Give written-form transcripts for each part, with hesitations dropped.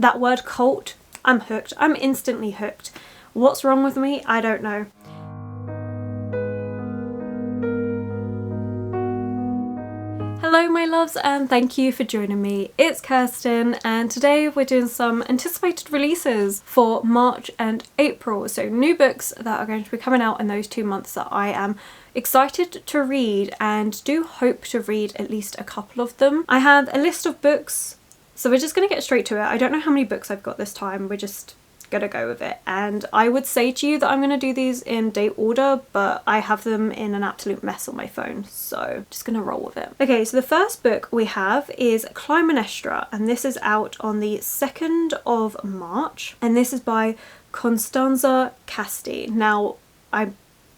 That word cult, I'm hooked. I'm instantly hooked. What's wrong with me? I don't know. Hello my loves, and thank you for joining me. It's Kirsten, and today we're doing some anticipated releases for March and April. So new books that are going to be coming out in those 2 months that I am excited to read and do hope to read at least a couple of them. I have a list of books, so we're just going to get straight to it. I don't know how many books I've got this time. We're just gonna go with it, and I would say to you that I'm gonna do these in date order, but I have them in an absolute mess on my phone, so just gonna roll with it. Okay, so the first book we have is Clytemnestra, and this is out on the 2nd of March, and this is by Constanza Casti. Now, I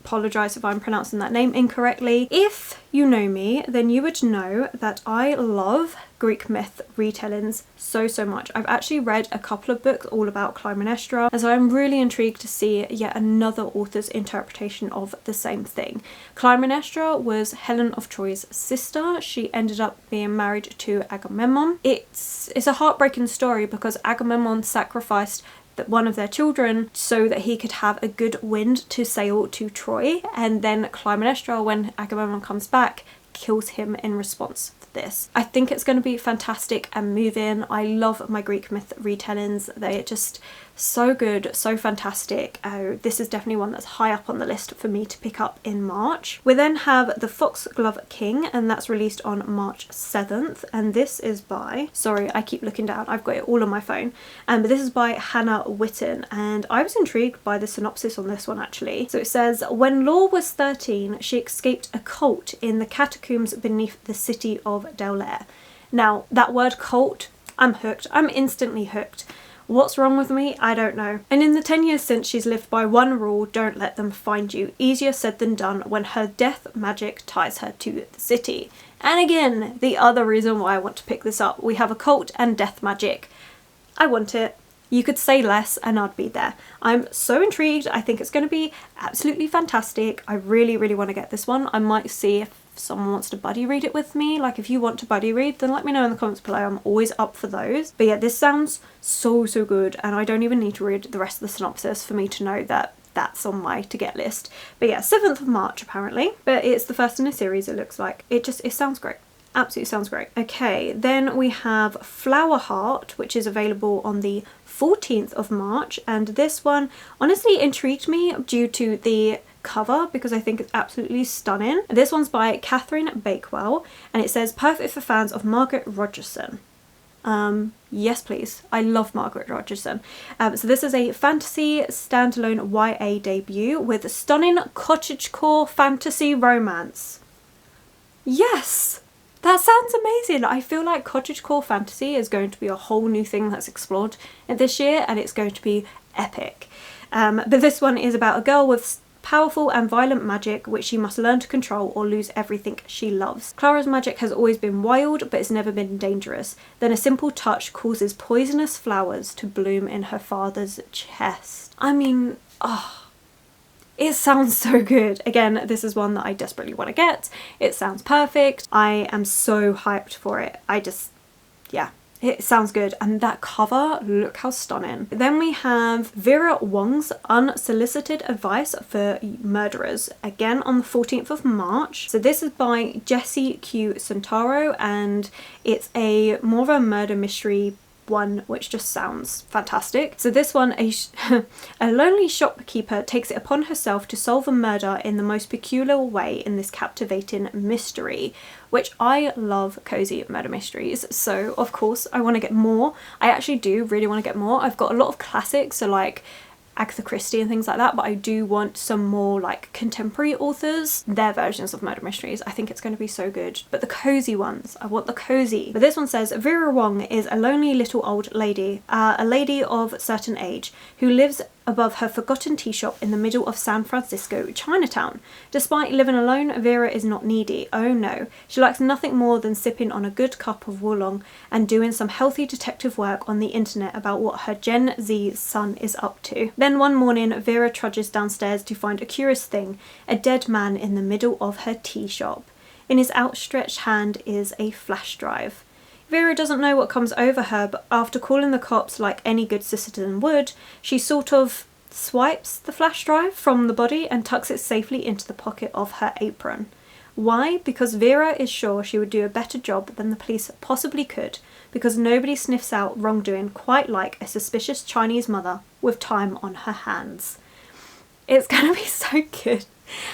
apologise if I'm pronouncing that name incorrectly. If you know me, then you would know that I love Greek myth retellings so much. I've actually read a couple of books all about Clytemnestra, and so I'm really intrigued to see yet another author's interpretation of the same thing. Clytemnestra was Helen of Troy's sister. She ended up being married to Agamemnon. It's a heartbreaking story because Agamemnon sacrificed one of their children so that he could have a good wind to sail to Troy, and then Clytemnestra, when Agamemnon comes back, kills him in response to this. I think it's going to be fantastic and moving. I love my Greek myth retellings. They're just so good, so fantastic. Oh, this is definitely one that's high up on the list for me to pick up in March. We then have The Foxglove King, and that's released on March 7th, and this is by, sorry I keep looking down, I've got it all on my phone, but this is by Hannah Witten, and I was intrigued by the synopsis on this one actually. So it says, when Law was 13, she escaped a cult in the catacombs beneath the city of Delair. Now, that word cult, I'm hooked. I'm instantly hooked. What's wrong with me? I don't know. And in the 10 years since, she's lived by one rule: don't let them find you. Easier said than done when her death magic ties her to the city. And again, the other reason why I want to pick this up, we have a cult and death magic. I want it. You could say less and I'd be there. I'm so intrigued. I think it's going to be absolutely fantastic. I really want to get this one. I might see if someone wants to buddy read it with me. Like, if you want to buddy read, then let me know in the comments below. I'm always up for those. But yeah, this sounds so good, and I don't even need to read the rest of the synopsis for me to know that that's on my to get list. But yeah, 7th of March apparently, but it's the first in a series, it looks like. It sounds great. Absolutely sounds great. Okay, then we have Flower Heart, which is available on the 14th of March, and this one honestly intrigued me due to the cover because I think it's absolutely stunning. This one's by Catherine Bakewell, and it says perfect for fans of Margaret Rogerson. Yes please, I love Margaret Rogerson. So this is a fantasy standalone YA debut with stunning cottagecore fantasy romance. Yes! That sounds amazing. I feel like cottagecore fantasy is going to be a whole new thing that's explored this year, and it's going to be epic. But this one is about a girl with powerful and violent magic which she must learn to control or lose everything she loves. Clara's magic has always been wild, but it's never been dangerous. Then a simple touch causes poisonous flowers to bloom in her father's chest. I mean, it sounds so good. Again, this is one that I desperately want to get. It sounds perfect. I am so hyped for it. Yeah. It sounds good, and that cover, look how stunning. Then we have Vera Wong's Unsolicited Advice for Murderers, again on the 14th of March. So this is by Jessie Q Santaro, and it's a more of a murder mystery one, which just sounds fantastic. So this one, a lonely shopkeeper takes it upon herself to solve a murder in the most peculiar way in this captivating mystery, which I love cozy murder mysteries, so of course I want to get more. I actually do really want to get more. I've got a lot of classics, so like Agatha Christie and things like that, but I do want some more like contemporary authors, their versions of murder mysteries. I think it's going to be so good. But the cozy ones, I want the cozy. But this one says, Vera Wong is a lonely little old lady, a lady of certain age, who lives above her forgotten tea shop in the middle of San Francisco, Chinatown. Despite living alone, Vera is not needy. Oh no. She likes nothing more than sipping on a good cup of oolong and doing some healthy detective work on the internet about what her Gen Z son is up to. Then one morning, Vera trudges downstairs to find a curious thing, a dead man in the middle of her tea shop. In his outstretched hand is a flash drive. Vera doesn't know what comes over her, but after calling the cops like any good citizen would, she sort of swipes the flash drive from the body and tucks it safely into the pocket of her apron. Why? Because Vera is sure she would do a better job than the police possibly could, because nobody sniffs out wrongdoing quite like a suspicious Chinese mother with time on her hands. It's gonna be so good.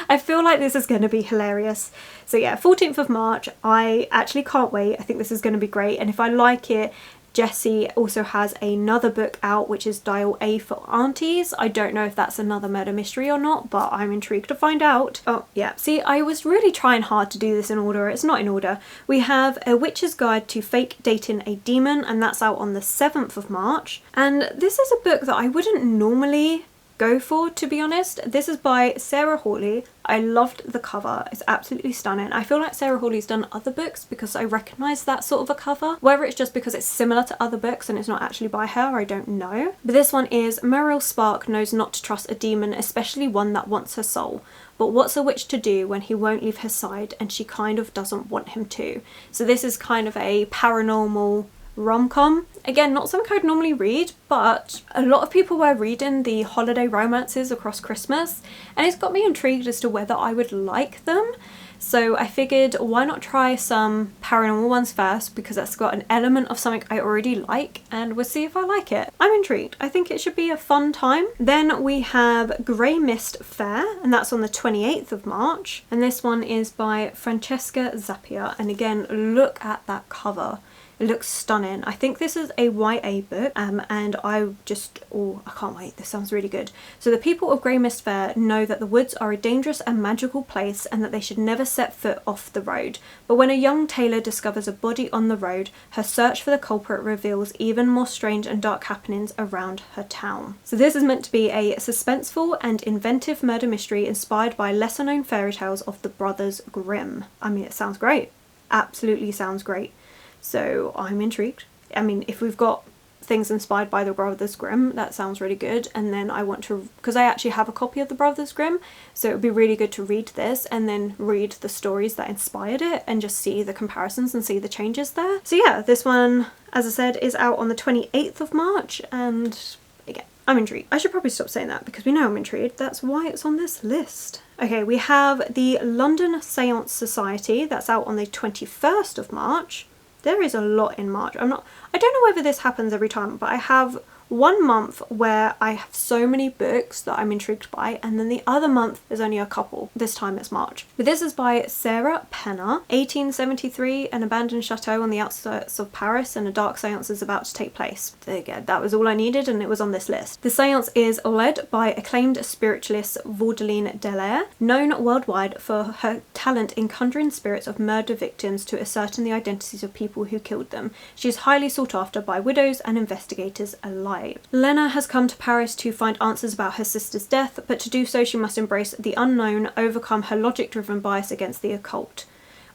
I feel like this is going to be hilarious. So yeah, 14th of March, I actually can't wait. I think this is going to be great, and if I like it, Jessie also has another book out, which is Dial A for Aunties. I don't know if that's another murder mystery or not, but I'm intrigued to find out. Oh yeah, see, I was really trying hard to do this in order. It's not in order. We have A Witch's Guide to Fake Dating a Demon, and that's out on the 7th of March. And this is a book that I wouldn't normally go for, to be honest. This is by Sarah Hawley. I loved the cover. It's absolutely stunning. I feel like Sarah Hawley's done other books because I recognise that sort of a cover. Whether it's just because it's similar to other books and it's not actually by her, I don't know. But this one is Meryl Spark knows not to trust a demon, especially one that wants her soul. But what's a witch to do when he won't leave her side and she kind of doesn't want him to? So this is kind of a paranormal rom-com. Again, not something I'd normally read, but a lot of people were reading the holiday romances across Christmas, and it's got me intrigued as to whether I would like them. So I figured, why not try some paranormal ones first, because that's got an element of something I already like, and we'll see if I like it. I'm intrigued. I think it should be a fun time. Then we have Grey Mist Fair, and that's on the 28th of March. And this one is by Francesca Zappia, and again, look at that cover. It looks stunning. I think this is a YA book, and I can't wait. This sounds really good. So the people of Grey Mist Fair know that the woods are a dangerous and magical place and that they should never set foot off the road. But when a young tailor discovers a body on the road, her search for the culprit reveals even more strange and dark happenings around her town. So this is meant to be a suspenseful and inventive murder mystery inspired by lesser known fairy tales of the Brothers Grimm. I mean, it sounds great. Absolutely sounds great. So I'm intrigued. I mean, if we've got things inspired by the Brothers Grimm, that sounds really good. And then I want to, because I actually have a copy of the Brothers Grimm, so it would be really good to read this and then read the stories that inspired it and just see the comparisons and see the changes there. So yeah, this one, as I said, is out on the 28th of March, and again, I'm intrigued. I should probably stop saying that because we know I'm intrigued. That's why it's on this list. Okay, we have the London Seance Society. That's out on the 21st of March. There is a lot in March. I don't know whether this happens every time, but I have 1 month where I have so many books that I'm intrigued by, and then the other month there's only a couple. This time it's March. But this is by Sarah Penner. 1873, an abandoned chateau on the outskirts of Paris, and a dark seance is about to take place. There you go, that was all I needed, and it was on this list. The seance is led by acclaimed spiritualist Vaudeline Delaire, known worldwide for her talent in conjuring spirits of murder victims to ascertain the identities of people who killed them. She is highly sought after by widows and investigators alike. Lena has come to Paris to find answers about her sister's death, but to do so she must embrace the unknown, overcome her logic-driven bias against the occult.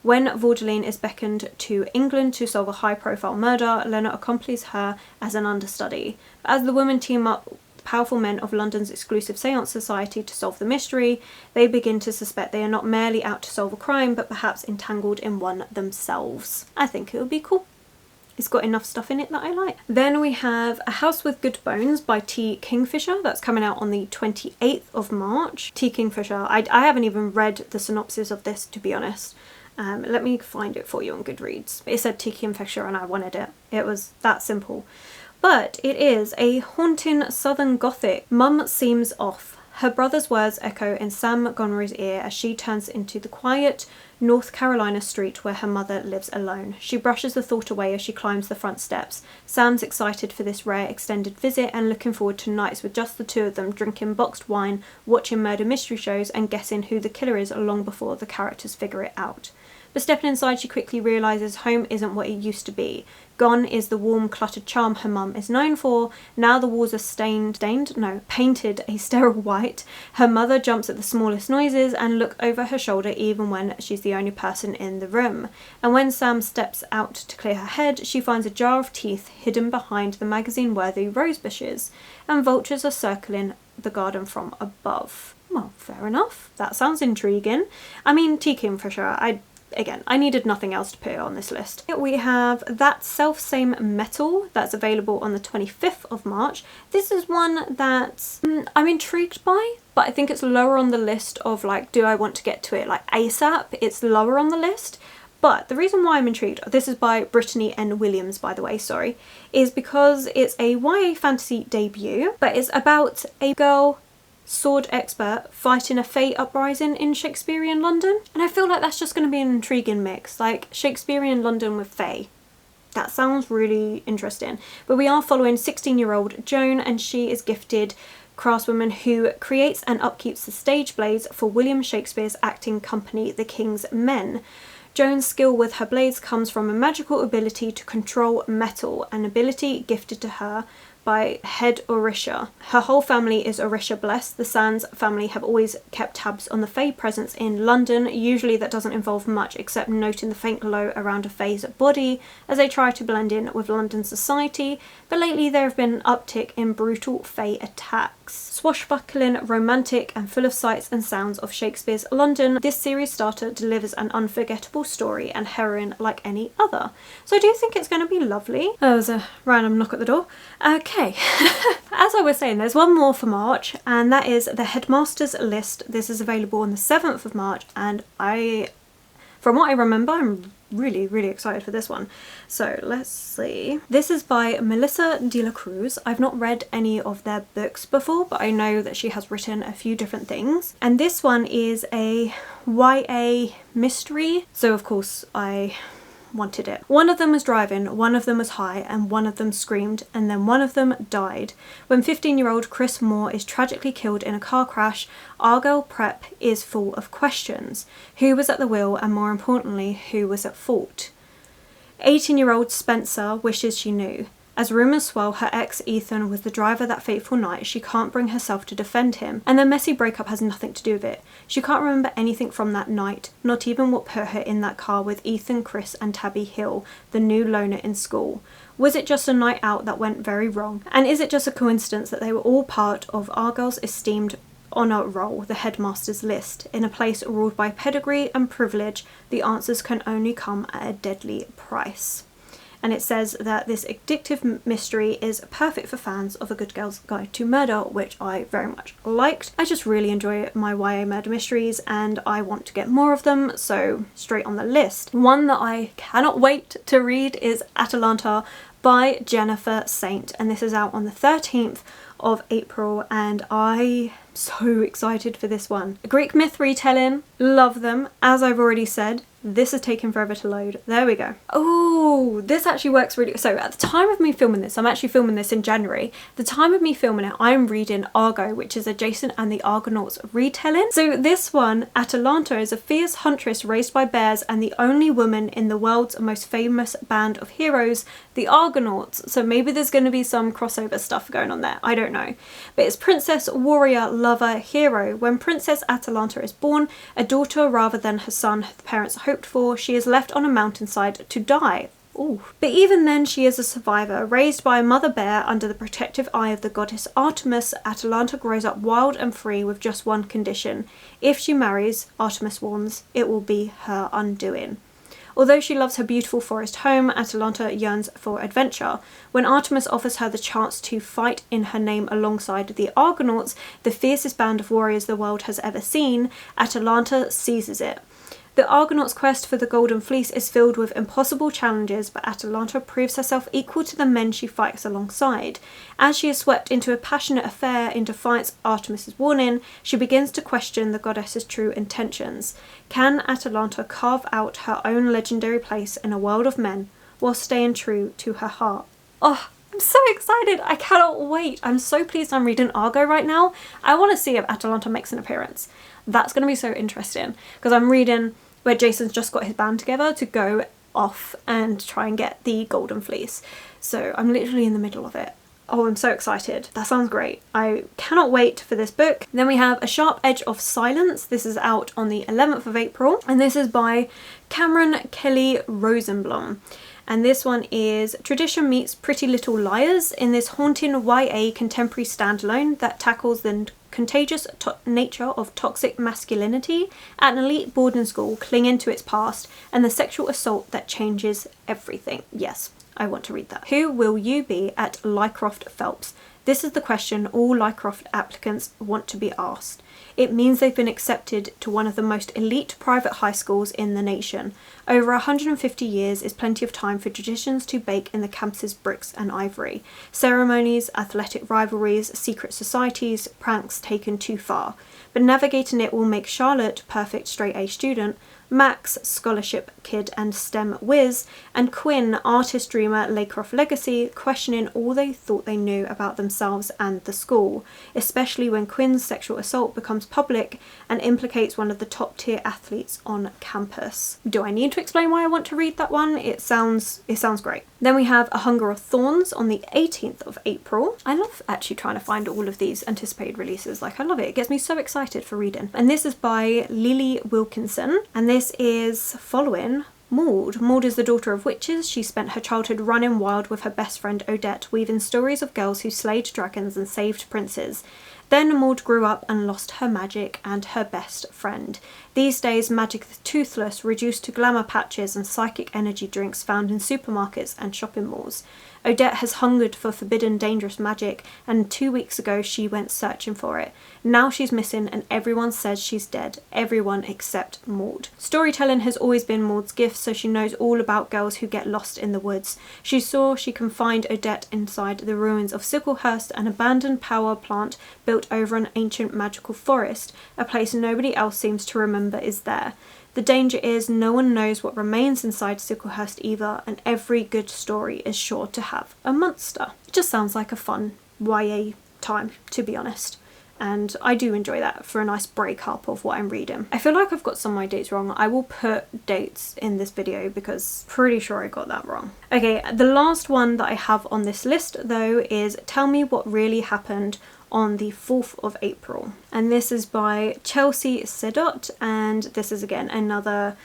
When Vaudeline is beckoned to England to solve a high-profile murder, Lena accompanies her as an understudy. As the women team up powerful men of London's exclusive seance society to solve the mystery, they begin to suspect they are not merely out to solve a crime, but perhaps entangled in one themselves. I think it would be cool. It's got enough stuff in it that I like. Then we have A House with Good Bones by T. Kingfisher. That's coming out on the 28th of March. T. Kingfisher, I haven't even read the synopsis of this, to be honest. Let me find it for you on Goodreads. It said T. Kingfisher and I wanted it. It was that simple. But it is a haunting Southern Gothic. Mum seems off. Her brother's words echo in Sam Montgomery's ear as she turns into the quiet North Carolina street where her mother lives alone. She brushes the thought away as she climbs the front steps. Sam's excited for this rare extended visit and looking forward to nights with just the two of them, drinking boxed wine, watching murder mystery shows and guessing who the killer is long before the characters figure it out. But stepping inside, she quickly realises home isn't what it used to be. Gone is the warm, cluttered charm her mum is known for. Now the walls are painted a sterile white. Her mother jumps at the smallest noises and look over her shoulder even when she's the only person in the room. And when Sam steps out to clear her head, she finds a jar of teeth hidden behind the magazine-worthy rose bushes, and vultures are circling the garden from above. Well, fair enough. That sounds intriguing. I mean, T. Kingfisher, again, I needed nothing else to put on this list. We have That Selfsame Metal, that's available on the 25th of March. This is one that I'm intrigued by, but I think it's lower on the list of like, do I want to get to it like ASAP? It's lower on the list. But the reason why I'm intrigued, this is by Brittany N. Williams, by the way, sorry, is because it's a YA fantasy debut, but it's about a girl sword expert fighting a Fae uprising in Shakespearean London. And I feel like that's just going to be an intriguing mix, like Shakespearean London with Fae. That sounds really interesting. But we are following 16-year-old Joan, and she is gifted craftswoman who creates and upkeeps the stage blades for William Shakespeare's acting company, The King's Men. Joan's skill with her blades comes from a magical ability to control metal, an ability gifted to her by head Orisha. Her whole family is Orisha blessed. The Sands family have always kept tabs on the Fae presence in London. Usually that doesn't involve much except noting the faint glow around a Fae's body as they try to blend in with London society, but lately there have been an uptick in brutal Fae attacks. Swashbuckling, romantic and full of sights and sounds of Shakespeare's London, this series starter delivers an unforgettable story and heroine like any other. So I do think it's going to be lovely. Oh, there's a random knock at the door. Okay, as I was saying, there's one more for March, and that is the Headmaster's List. This is available on the 7th of March, and from what I remember, I'm really excited for this one. So let's see. This is by Melissa de la Cruz. I've not read any of their books before, but I know that she has written a few different things. And this one is a YA mystery. So of course I wanted it. One of them was driving, one of them was high, and one of them screamed, and then one of them died. When 15-year-old Chris Moore is tragically killed in a car crash, Argyle Prep is full of questions. Who was at the wheel, and more importantly, who was at fault? 18-year-old Spencer wishes she knew. As rumours swell, her ex Ethan was the driver that fateful night. She can't bring herself to defend him, and their messy breakup has nothing to do with it. She can't remember anything from that night, not even what put her in that car with Ethan, Chris and Tabby Hill, the new loner in school. Was it just a night out that went very wrong? And is it just a coincidence that they were all part of Argyle's esteemed honour roll, the Headmaster's List? In a place ruled by pedigree and privilege, the answers can only come at a deadly price. And it says that this addictive mystery is perfect for fans of A Good Girl's Guide to Murder, which I very much liked. I just really enjoy my YA murder mysteries and I want to get more of them, so straight on the list. One that I cannot wait to read is Atalanta by Jennifer Saint, and this is out on the 13th of April, and I'm so excited for this one. A Greek myth retelling, love them. As I've already said, this has taken forever to load. There we go. Oh, this actually works really. So at the time of me filming this, I'm actually filming this in January. The time of me filming it, I'm reading Argo, which is a Jason and the Argonauts retelling. So this one, Atalanta, is a fierce huntress raised by bears and the only woman in the world's most famous band of heroes, the Argonauts. So maybe there's going to be some crossover stuff going on there. I don't know. But it's princess, warrior, lover, hero. When Princess Atalanta is born, a daughter rather than her son the parents hoped for, she is left on a mountainside to die. Ooh. But even then she is a survivor. Raised by a mother bear under the protective eye of the goddess Artemis, Atalanta grows up wild and free with just one condition. If she marries, Artemis warns, it will be her undoing. Although she loves her beautiful forest home, Atalanta yearns for adventure. When Artemis offers her the chance to fight in her name alongside the Argonauts, the fiercest band of warriors the world has ever seen, Atalanta seizes it. The Argonauts' quest for the Golden Fleece is filled with impossible challenges, but Atalanta proves herself equal to the men she fights alongside. As she is swept into a passionate affair in defiance of Artemis' warning, she begins to question the goddess's true intentions. Can Atalanta carve out her own legendary place in a world of men while staying true to her heart? Oh, I'm so excited. I cannot wait. I'm so pleased I'm reading Argo right now. I want to see if Atalanta makes an appearance. That's going to be so interesting because I'm reading where Jason's just got his band together to go off and try and get the Golden Fleece. So I'm literally in the middle of it. Oh, I'm so excited. That sounds great. I cannot wait for this book. Then we have A Sharp Edge of Silence. This is out on the 11th of April, and this is by Cameron Kelly Rosenblum. And this one is Tradition Meets Pretty Little Liars in this haunting YA contemporary standalone that tackles the contagious nature of toxic masculinity at an elite boarding school clinging to its past, and the sexual assault that changes everything. Yes, I want to read that. Who will you be at Lycroft Phelps? This is the question all Lycroft applicants want to be asked. It means they've been accepted to one of the most elite private high schools in the nation. Over 150 years is plenty of time for traditions to bake in the campus's bricks and ivory. Ceremonies, athletic rivalries, secret societies, pranks taken too far. But navigating it will make Charlotte perfect straight A student, Max scholarship kid and STEM whiz, and Quinn artist dreamer Laycroft legacy, questioning all they thought they knew about themselves and the school, especially when Quinn's sexual assault becomes public and implicates one of the top tier athletes on campus. Do I need to explain why I want to read that one? It sounds great. Then we have A Hunger of Thorns on the 18th of April. I love actually trying to find all of these anticipated releases. Like, I love it. It gets me so excited for reading. And this is by Lily Wilkinson. And this is following Maud. Maud is the daughter of witches. She spent her childhood running wild with her best friend Odette, weaving stories of girls who slayed dragons and saved princes. Then Maud grew up and lost her magic and her best friend. These days, magic is toothless, reduced to glamour patches and psychic energy drinks found in supermarkets and shopping malls. Odette has hungered for forbidden, dangerous magic, and 2 weeks ago she went searching for it. Now she's missing and everyone says she's dead. Everyone except Maud. Storytelling has always been Maud's gift, so she knows all about girls who get lost in the woods. She saw she can find Odette inside the ruins of Sicklehurst, an abandoned power plant built over an ancient magical forest, a place nobody else seems to remember is there. The danger is no one knows what remains inside Sicklehurst either, and every good story is sure to have a monster. It just sounds like a fun YA time, to be honest. And I do enjoy that for a nice break up of what I'm reading. I feel like I've got some of my dates wrong. I will put dates in this video because pretty sure I got that wrong. Okay, the last one that I have on this list though is Tell Me What Really Happened on the 4th of April. And this is by Chelsea Sedot, and this is again another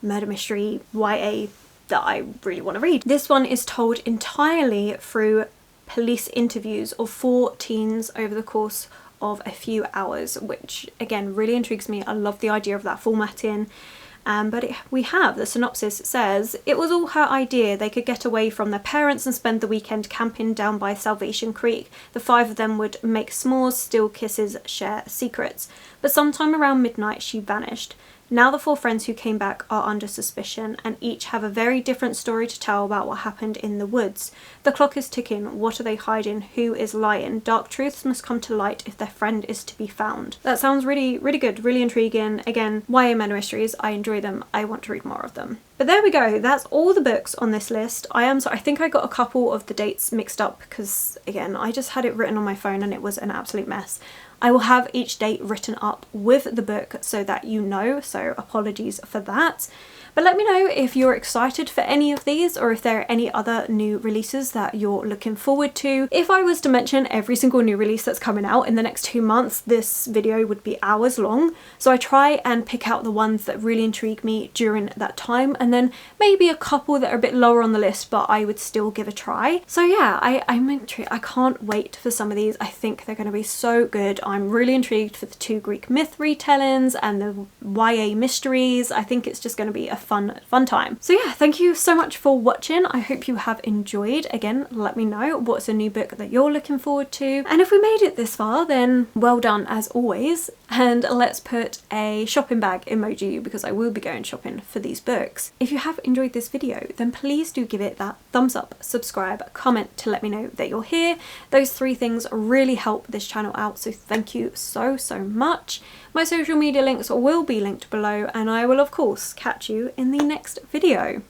murder mystery YA that I really want to read. This one is told entirely through police interviews of 4 teens over the course of a few hours, which again really intrigues me. I love the idea of that formatting. We have the synopsis says it was all her idea. They could get away from their parents and spend the weekend camping down by Salvation Creek. The 5 of them would make s'mores, steal kisses, share secrets. But sometime around midnight she vanished. Now the 4 friends who came back are under suspicion and each have a very different story to tell about what happened in the woods. The clock is ticking. What are they hiding? Who is lying? Dark truths must come to light if their friend is to be found. That sounds really good, really intriguing. Again, YA murder mysteries, I enjoy them. I want to read more of them. But there we go, that's all the books on this list. I am sorry, I think I got a couple of the dates mixed up because again, I just had it written on my phone and it was an absolute mess. I will have each date written up with the book so that you know, so apologies for that. But let me know if you're excited for any of these or if there are any other new releases that you're looking forward to. If I was to mention every single new release that's coming out in the next 2 months, this video would be hours long. So I try and pick out the ones that really intrigue me during that time, and then maybe a couple that are a bit lower on the list but I would still give a try. So yeah, I'm intrigued. I can't wait for some of these. I think they're going to be so good. I'm really intrigued for the 2 Greek myth retellings and the YA mysteries. I think it's just going to be a fun time. So yeah, thank you so much for watching. I hope you have enjoyed. Again, let me know what's a new book that you're looking forward to. And if we made it this far, then well done as always. And let's put a shopping bag emoji because I will be going shopping for these books. If you have enjoyed this video, then please do give it that thumbs up, subscribe, comment to let me know that you're here. Those 3 things really help this channel out, so thank you so much. My social media links will be linked below, and I will of course catch you in the next video.